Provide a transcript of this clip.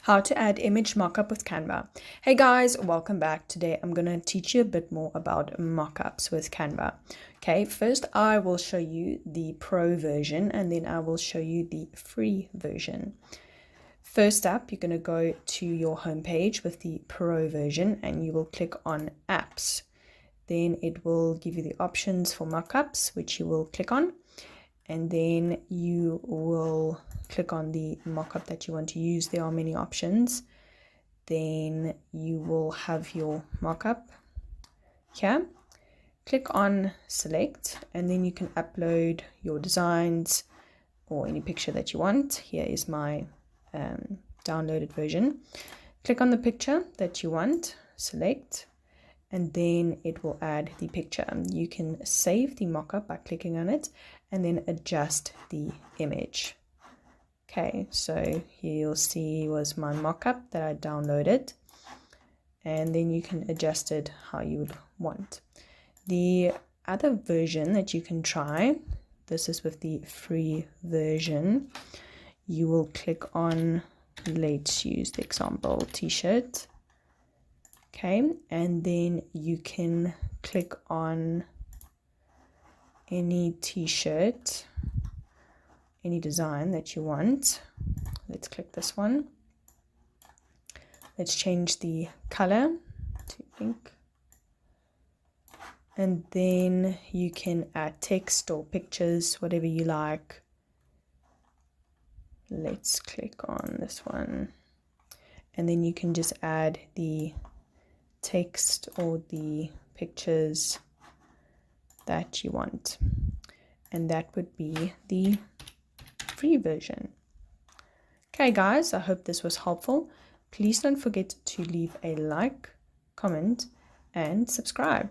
How to add image mockup with Canva. Hey guys, welcome back. Today I'm going to teach you a bit more about mockups with Canva. Okay, first I will show you the pro version and then I will show you the free version. First up, you're going to go to your homepage with the pro version and you will click on apps. Then it will give you the options for mockups, which you will click on. And then you will click on the mockup that you want to use. There are many options. Then you will have your mockup here. Click on select and then you can upload your designs or any picture that you want. Here is my downloaded version. Click on the picture that you want, select, and then it will add the picture. You can save the mockup by clicking on it and then adjust the image. Okay, so here you'll see was my mockup that I downloaded, and then you can adjust it how you would want. The other version that you can try, this is with the free version. You will click on, let's use the example t-shirt. Okay, and then you can click on any t-shirt, any design that you want. Let's click this one. Let's change the color to pink. And then you can add text or pictures, whatever you like. Let's click on this one. And then you can just add the text or the pictures that you want, and that would be the free version. Okay guys, I hope this was helpful. Please don't forget to leave a like, comment and subscribe.